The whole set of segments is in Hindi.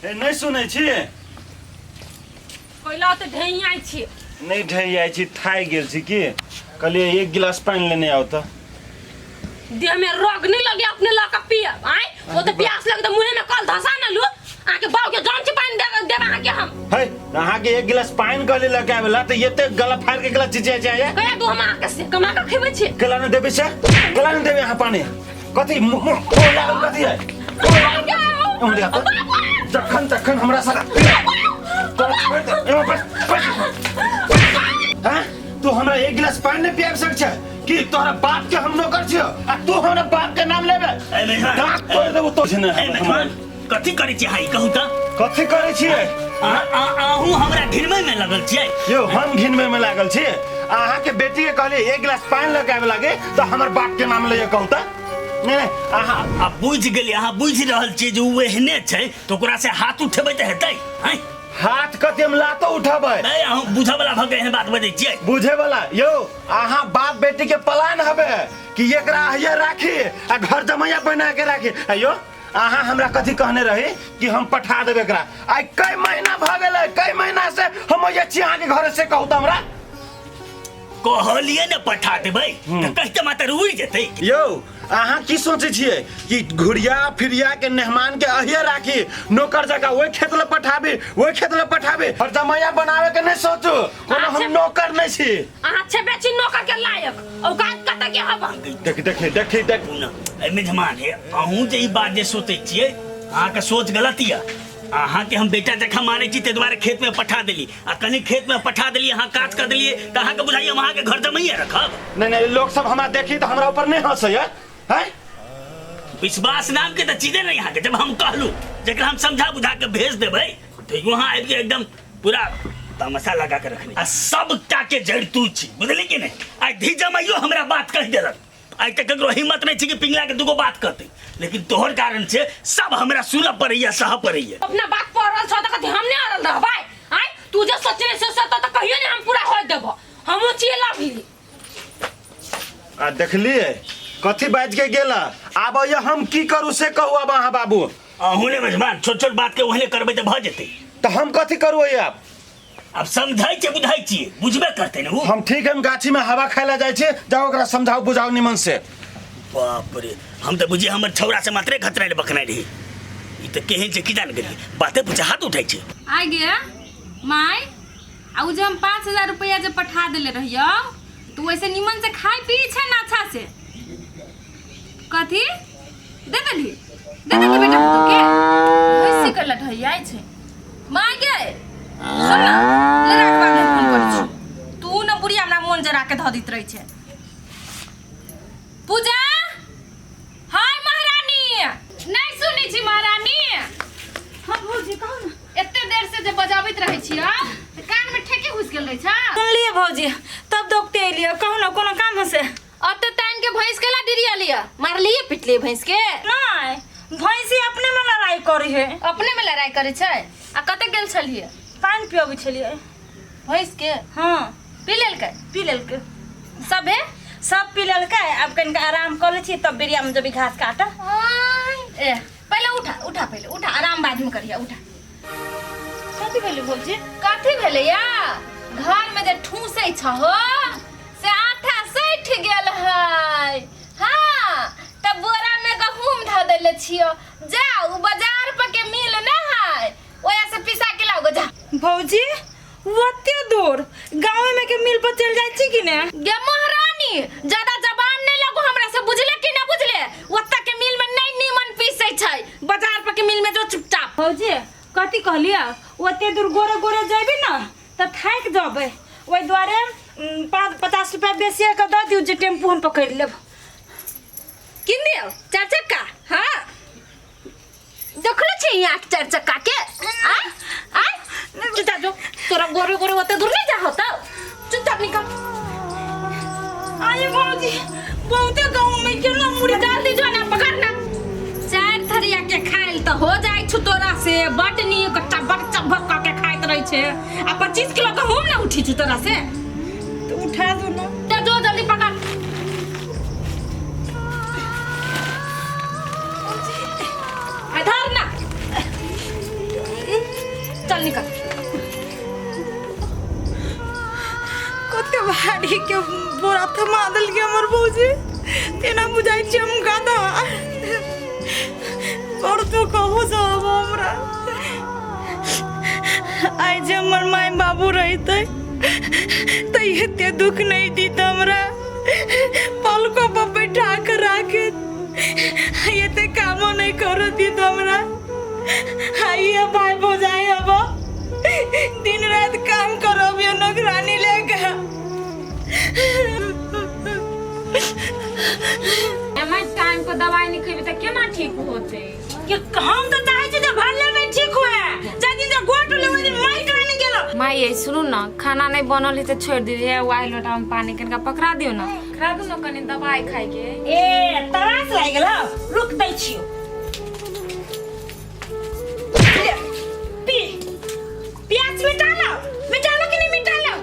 नहीं सुनै छी कोइला तो ढेई आई छी नहीं ढेई आई छी थाई गेल छी की कहलिए एक गिलास पानी लेने आओ तो देह में रोग नहीं लगे अपने लका पिए आए वो तो प्यास लगे तो मुंह में कल धसा न लू आके बाव के जान छी पानी देबा आके हम है नहा के एक गिलास पानी कहले लगा वाला तो ये ते गला फाड़ के गिलास चिचे जाए कया तू हम आके से कमा के खेबे छी गला न देबे से गला न देबे यहां पानी कथि लागल कथि है हम देखा जखन तखन हमरा साथ हां तू हमरा एक गिलास पानी नहीं पिया सक छ कि तोरा बाप के हम नौकर छियो आ तू हमरा बाप के नाम लेबे दांत तोड़ देबो तो छने कथि करै छी हाई कहू त कथि करै छियै आहू हमरा घिनमे में लगल छियै यो हम घिनमे में लागल छी अहाँ के बेटी के कहले एक गिलास पानी लगावे लागे तो हमर बाप के नाम ले कहू त नहीं अहाँ बुझ गेली अहाँ बुझ रहल छी जे उ एहने छै तो ओकरा से हाथ उठेबै त हेतै हैं हाथ कते हम लातो उठाबै नहीं अहाँ बुझे वाला भगे एहन बात बजै छियै बुझे वाला यो अहाँ बाप बेटी के प्लान हबे कि एकरा ये राखी आ घर जमैया बना के राखी अयो अहाँ हमरा कथि कहने रही कि हम पठा देबे एकरा आई कई महीना भ गेलै कई महीना से हम ये छी अहाँ के घर से कहू त हमरा कहलिए ने पठा देबै त कहते मात्र रुइ जेतै यो अहाँ की सोचे छियै कि घुरिया फिरिया के मेहमान के अहिए राखी नौकर जगह ओइ खेत ले पठाबे और जमैया बनावे के नहीं सोचू कोनो हम नौकर नहीं छी अहाँ छे बेची नौकर के लायक औकात कत के हब देख ए मेहमान हे अहूँ जे ई बात जे सोचै छियै अहाँ के सोच गलत ये अहाँ के हम बेटा जखा माने छी ते द्वारे खेत में पठा देली आ कनी खेत में पठा देली अहाँ काज कर देलिए त अहाँ के बुझाइए हम अहाँ के घर जमैया रखब नहीं लोग सब हमरा देखी तो हमरा ऊपर नहीं हंसैया है विश्वास नाम के तो चीजें नहीं यहाँ के जब हम कहलू जब हम समझा बुझा के भेज देबै तो वहाँ आबि के एकदम पूरा तमाशा लगा के रखनी आ सब के जड़ तू छी बुझली कि नहीं आई धी जमाइयो हमरा बात कह देलक आई तक ककरो हिम्मत नहीं छी कि पिंगला के दुगो बात करते लेकिन तोहर कारण से सब हमरा सुन पड़ैया सह पड़ैया अपना बात पड़ल छ त कथि हम नहीं आरल रहबै आय तू जे सोचले से त कहियो नहीं हम पूरा होय देबो हमहु चिएला भी आ देखलिए कथि बाज के गेला आब ये हम की करू से कहू अब अहाँ बाबू अहूँ ने मेजबान छोट बात के ओहने करबै त भ जेतै तो हम कथि करू ये अब समझाई के बुझाई छिए बुझबे करते न हम ठीक है गाछी में हवा खाइला जाय छे जाओ ओकरा समझाओ बुझाओ निमन से बाप रे हम तो बुझिए हमर छौरा से मात्रे खतरा बकनाइ रही ई त केहन से की जान गेली बाते पूछे हाथ उठाई छे आ गया माय आ उ जे हम 5000 रुपया जे पठा देले रहियो तो वैसे निमन से खाई पी छे ना अच्छा से कथी दे देली बेटा तो के वैसे करला ढैया छे माय गे सुन ना ले राख बाने फोन कर छी तू न बुढ़िया हमरा मन जरा के ध दित रही छे पूजा हाय महारानी नहीं सुनी छी महारानी हां भौजी कहू ना एते देर से जे बजाबैत रहै छी त कान में ठेके घुस गेल रहै छ सुन लिए भौजी तब दोकते एलिए कहू ना कोनो काम से अब तो टाइम के भैंस केला डिरिया लिया मार लिए पिट लिए भैंस के नहीं भैंसी अपने में लड़ाई करी है अपने में लड़ाई करे छै आ कते गेल छलिए पानी पियोबै छलिए भैंस के हां पी लेलकै सबे सब पी लेलकै अब कनिक आराम कर लै छी तब बेरिया में जब घास काटा ए पहले उठा आराम बाद में करिया उठा कथि भेलै भौजी कथि भेलै या घर में जे ठूसै छ हो से आटा सैठ गेल है हां तब बोरा में गहूम ध देले छियो जाऊ बाजार पर के मिल न है ओया से पिसा के लाओ जा भौजी ओते दूर गांव में के मिल पर चल जाय छी कि ने गे महारानी ज्यादा जबान नहीं लगो हमरा से बुझले कि ना बुझले ओत्ता के मिल में नहीं नीमन पीसै छै बाजार पर के मिल में जो चुपचाप भौजी कथि कहलिया ओते दूर गोरे जाबे ना त थाक जाबे ओइ द्वारे 50 रुपया बेसी के द दिउ जे टेम्पू हम पकड़ लेब किन दियो 4 चक्का हां देखले छी यहाँ 4 चक्का के आ चुता जो तोरा गोरे ओते दूर नहीं जा होता चुपचाप निकल आये भौजी बहुते गांव में के ना मुड़ी डाल दी जो ना पकड़ ना 4 थरिया के खाइल त हो जाय छु तोरा से बटनी कट्टा बट चबक के खाइत रही छे आ 25 किलो गहूम ना उठी छु तोरा से तो उठा दो ना ते जो जल्दी पकड़ इधर ना चल निकल। कते भारी के बोरा थमा दल के हमर भौजी तेना बुझाइ छै हम गादा और तो कहू सब हमरा आइ जे हमर माय बाबू रहितै त एते दुख नहीं दीत हमरा पलको पर बैठा के राखे एते काम नहीं कर दीत हमरा आइए भाई भौजाई अब दिन रात काम करब ये नौकरानी लेके मैं टाइम को दवाई नहीं खेबे त केना ठीक होते? कि हम तो चाहे छी जे भले में ठीक होए जदी जे गोट ले ओदी माइट नहीं गेलो। माँ ये सुनू ना, खाना नहीं बनल है तो छोड़ दीजिए, वाई लोटा में पानी कनका पकड़ा दियो ना, खा दू ना कनी दवाई खाई के। ए तरास लाग गेलो, रुक दै छियो। पी प्याज मिटा लो कि नहीं मिटा लो?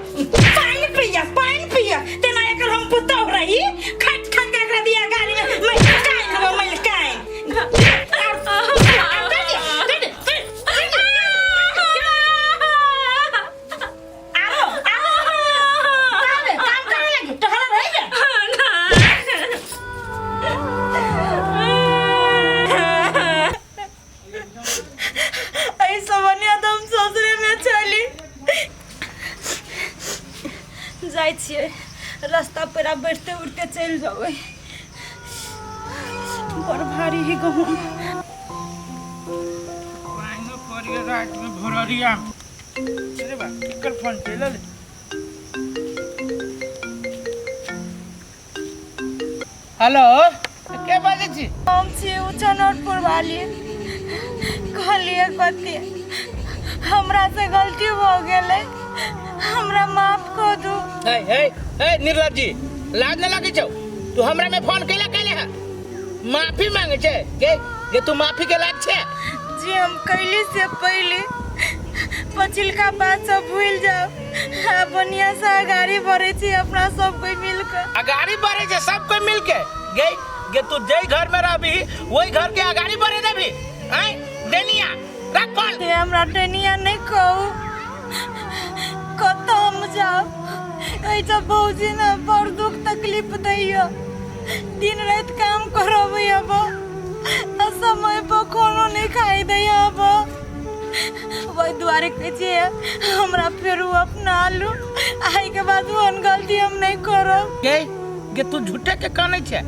पानी पिया तेना एकर हम पुतौ रही खट खट के दिया गाड़ी में मैं काई हवा मैं काई जाय छियै रास्ता पर बैठते उठते चल जाबै बड़ भारी ही गहूम पानी पड़िए रात में भोरिया अरे बा एकर फोन पे ले हेलो के बाजे छी? हम छी उचनौरपुर वाली कहलिए कते हमरा से गलती भ गेलै हमरा माफ कर दू। हे निर्लज जी, लाज न लगे छौ? तू हमरा में फोन कैला कैले है? माफी मांगे छे के तू माफी के लायक छे? जी हम कैली से पहले पछिलका बात सब भूल जाओ बढ़िया से गाड़ी भरे छी अपना सब कोई मिलकर। अगाड़ी बढ़े छे सब कोई मिलके गे तू जई घर में रहबी वही घर के अगाड़ी बढ़े देबी? आई डेनिया रख फोन। ये हमरा डेनिया नहीं कहू कत हम जाओ ऐसा भौजी ना बड़ दुख तकलीफ दैया दिन रात काम करबै अब समय पर कोनो नहीं खाई दैया अब वही द्वारे कहे हमरा फिर अपना लू आई के बाद वन गलती हम नहीं करब। गे तू झूठे के कहने छे?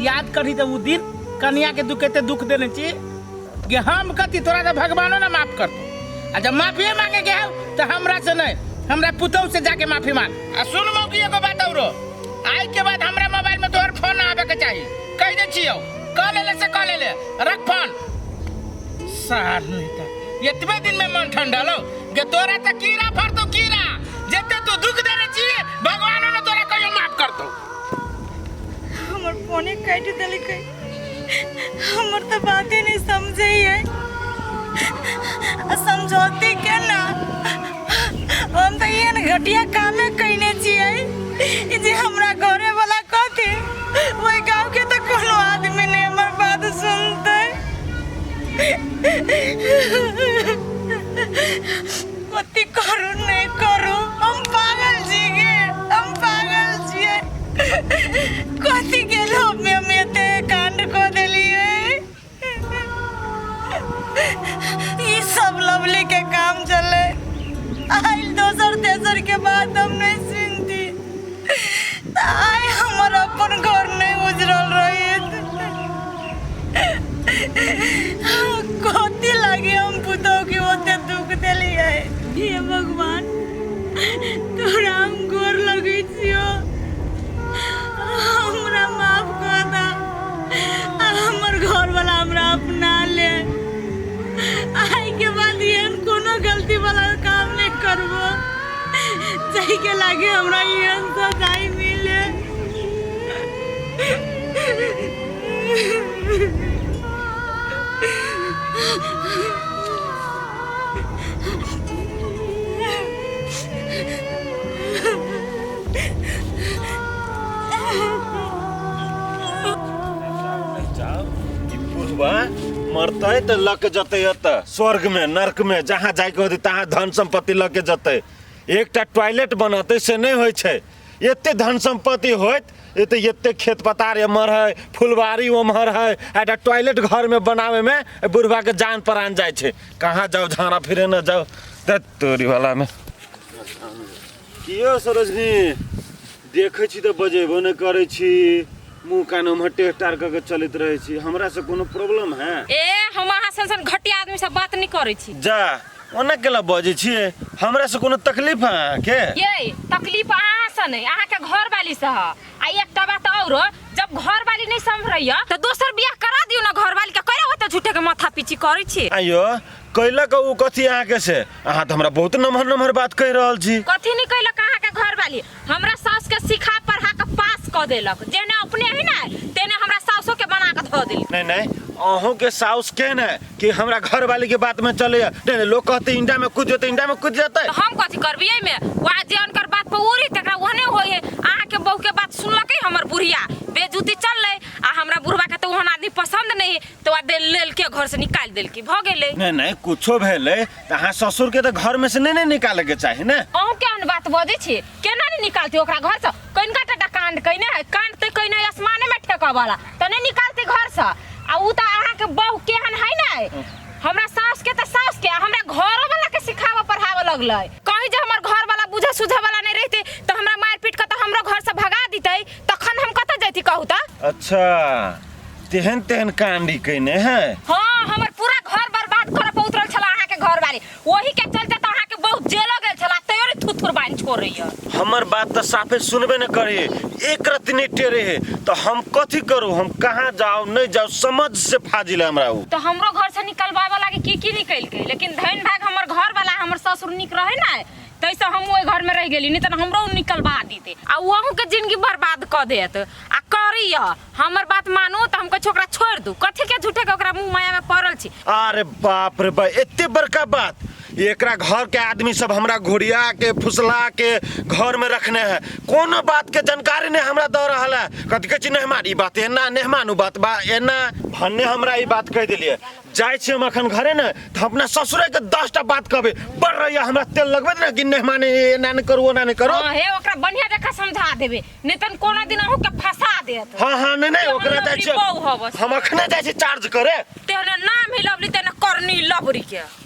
याद करी तो वो दिन कन्या के दुखते दुख देने छी गे हम कथी तोरा तो भगवानो ना माफ करतो। जब माफी मांगे के तो हमरा से नहीं हमरा पुतौ से जाके माफी मांग। सुन मौकी एगो बात औरो आई के बाद हमरा मोबाइल में तोहर फोन आवे के चाहिए कह दे छियो कॉल ले से कॉल ले रख फोन। साल नहीं था इतने दिन में मन ठंडा लो गे तोरा तो कीड़ा फरतो कीड़ा जते तू दुख देने छी भगवानो ने तोरा कहियो माफ करतो। हमर फोने काट देलकै हमर तो बातें नहीं समझे है समझौती के ना हम तो ये घटिया कामे कहने छियै जे हमरा घरे वाला कहते वही गांव के तो कोनो आदमी ने हमर बात सुनते कथी करू नहीं करू हम पागल छी गे हम पागल छियै कथी के लोभ में हम एते कांड कर देलियै ये सब लवली के काम चले आइल दोसर तेसर के बात हम नहीं सुनती आई हमर अपन घर नहीं उजरल रही कथी लगे हम पुतौ के ओते दुख देलियै हे भगवान तोरा हम गोर लगै छियो हमरा माफ कर दा हमर घर वाला हमरा अपना ले आई के बाद एहन कोनो गलती वाला काम नहीं करबो जाई के लागे हमरा एहन सजाई मिले। मरते तो लग जते एतऽ स्वर्ग में नरक में जहाँ जाके होते तहाँ धन संपत्ति लग के जते। एकटा टॉयलेट बनते से नहीं होइ छै। एते धन संपत्ति होत एते खेत पतार एम्हर है, फुलवारी उम्हर है, एकटा टॉयलेट घर में बनावे में बुढ़वा के जान प्राण जाए छै। कहाँ जाओ झाड़ा फिरे न जाओ तोरी वाला में। कियो सरोजनी देखे छी तो बजेबो नहीं करे छी, मुँह कान उम्हर टेढ़ करके चलते रहे छी। हमरा से कोनो प्रॉब्लम है? ए हम अहाँ सन घटिया आदमी से बात नहीं करे छी। जा ओना केला बजे छी? हमरा से कोनो तकलीफ है के? ये तकलीफ अहाँ से नहीं, अहाँ के घर वाली से है। आ एकटा बात और, जब घर वाली नहीं संभरैया तो दोसर बियाह करा दियो ना। घर वाली के करे होते झूठे के माथा पीची करे छी। आयो कैला का उ कथी अहाँ के से? अहाँ तो हमरा बहुत नमहर नमहर बात कह रहल छी। कथी नहीं कैलक अहाँ के घर वाली? हमरा सास के सिखा पढ़ा के पास क देलक, जेने अपने है ना तेने हमरा सासो के बना के ध देली। नहीं अहों के साउस के न कि हमरा घर वाली के बात में चले। नहीं लोग कहते इंडा में कूद जाते, इंडा में कूद जाते। तो हम कथी करबिए में? वहाँ जे उनकर बात पर उरी तकरा वहने होए। अहाँ के बहू के बात सुनलकै हमर बुढ़िया, बेजुती चलले आ हमरा बुढ़वा के तो ओहन आदमी पसंद नहीं, तो आ दे लेल के घर से निकाल देल की भ गेले। नहीं कुछो भेले त अहाँ ससुर के तो घर में से नहीं निकाले के चाहिए ना। अहूँ केहन बात बजे छी? केना नहीं निकालती ओकरा घर से? कनिका टाटा कांड कइने है, कांड ते कइने आसमाने में ठेका वाला त नहीं निकालती घर से। आ उ त अहाँ के बहू केहन है ना, हमरा सास के त सास के हमरा घरो वाला के सिखावा पढ़ावा लगलै। कहीं जे हमर घर वाला बुझे सुझे वाला नहीं रहते तो हमरा मार पीट के तो हमरो घर से भगा दितै, तखन हम कत जैती कहू त? अच्छा तेहन कांडी कइने है। हाँ हमर पूरा घर बर्बाद करे पे उतरल छला अहाँ के घर वाली। वही के चलते त अहाँ के बहुत जेल गेल छला, तैयो रे थुथुर बाइन छोड़ैया। हमर बात तो साफे सुनबे न करे, एक रत्ती नहीं टेरे है तो हम कथी करू? हम कहाँ जाओ नहीं जाओ समझ से फाजिल है हमरा। तो हमरो घर से निकलवावा लागे की निकल के, लेकिन धन भाग हमर घर वाला हमर ससुर निक रहे ना, तैसे हम ओइ घर में रह गेली, नहीं तो हमरो निकलवा दीते आ वहू के जिंदगी बर्बाद क देत। आ करिया हमर बात मानो तो हमको छोकरा छोड़ दू, कथी के झूठे के ओकरा मुंह माया में पड़ल छी। अरे बाप रे बा, एते बड़का बात। एकरा घर के आदमी सब हमरा घुड़िया के फुसला के घर में रखने हैं, कोनो बात के जानकारी नहीं हमरा दे रहा है। कथी कह नहीं हमारी बात एना नेहमानू बात बा एना भन्ने हमरा ई बात कह दिलिए। जाय छी हम अखन घरे न तो अपना ससुरे के 10टा बात कहबे, बढ़ रही हमरा तेल लगबे ना कि नेहमाने एना नहीं करू ओना नहीं करू। हां हे ओकरा बढ़िया जका समझा देबे, नहीं त कोनो दिन अहू के फंसा देत। हां नहीं ओकरा जाय छी हम अखने जाय छी चार्ज करे। तेरे नाम ही लवली तेने करनी लबरी के।